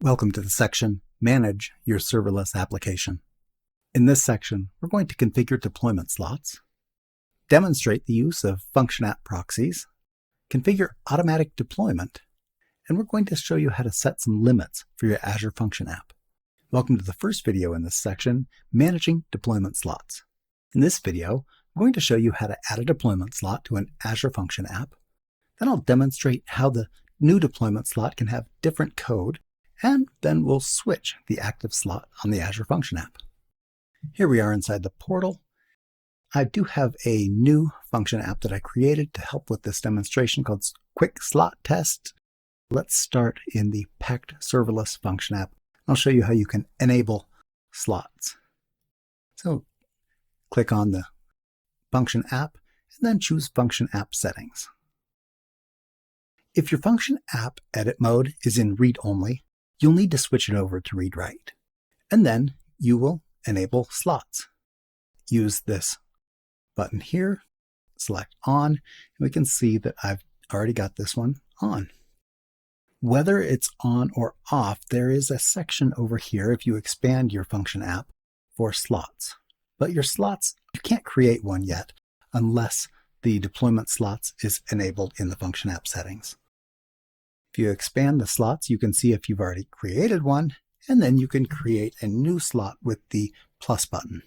Welcome to the section, Manage Your Serverless Application. In this section, we're going to configure deployment slots, demonstrate the use of function app proxies, configure automatic deployment, and we're going to show you how to set some limits for your Azure Function app. Welcome to the first video in this section, Managing Deployment Slots. In this video, I'm going to show you how to add a deployment slot to an Azure Function app. Then I'll demonstrate how the new deployment slot can have different code, and then we'll switch the active slot on the Azure Function app. Here we are inside the portal. I do have a new function app that I created to help with this demonstration called Quick Slot Test. Let's start in the packed serverless function app. I'll show you how you can enable slots. So click on the function app and then choose function app settings. If your function app edit mode is in read-only, you'll need to switch it over to read-write. And then you will enable slots. Use this button here, select on, and we can see that I've already got this one on. Whether it's on or off, there is a section over here if you expand your function app for slots. But your slots, you can't create one yet unless the deployment slots is enabled in the function app settings. If you expand the slots, you can see if you've already created one, and then you can create a new slot with the plus button.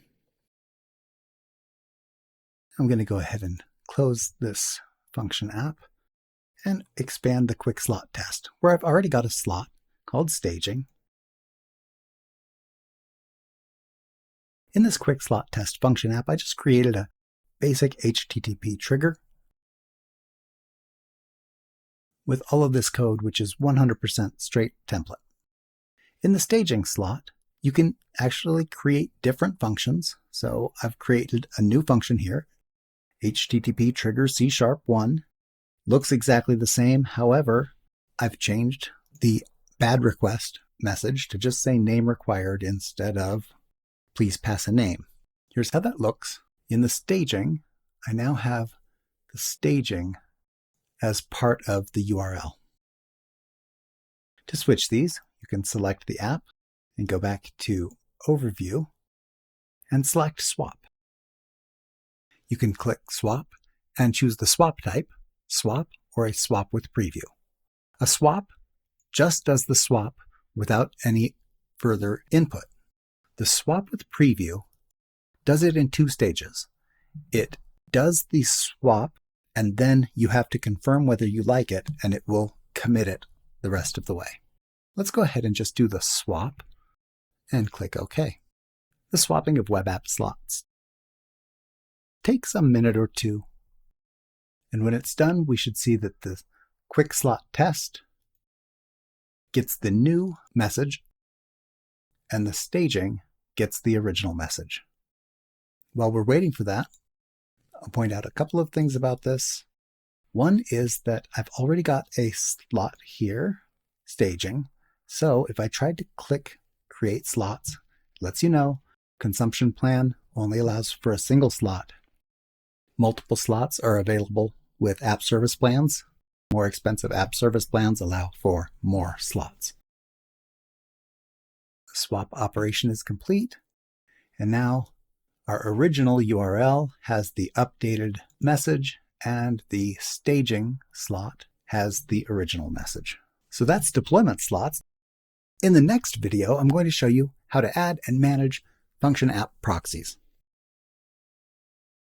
I'm going to go ahead and close this function app and expand the quick slot test, where I've already got a slot called staging. In this quick slot test function app, I just created a basic HTTP trigger with all of this code, which is 100% straight template. In the staging slot, you can actually create different functions. So I've created a new function here, HTTP trigger C#1. Looks exactly the same. However, I've changed the bad request message to just say name required instead of please pass a name. Here's how that looks. In the staging, I now have the staging as part of the URL. To switch these, you can select the app and go back to Overview and select Swap. You can click Swap and choose the swap type, swap or a swap with preview. A swap just does the swap without any further input. The swap with preview does it in two stages. It does the swap, and then you have to confirm whether you like it, and it will commit it the rest of the way. Let's go ahead and just do the swap and click OK. The swapping of web app slots takes a minute or two. And when it's done, we should see that the quick slot test gets the new message and the staging gets the original message. While we're waiting for that, I'll point out a couple of things about this. One is that I've already got a slot here, staging. So if I tried to click create slots, it lets you know consumption plan only allows for a single slot. Multiple slots are available with app service plans. More expensive app service plans allow for more slots. The swap operation is complete. And now our original URL has the updated message and the staging slot has the original message. So that's deployment slots. In the next video, I'm going to show you how to add and manage function app proxies.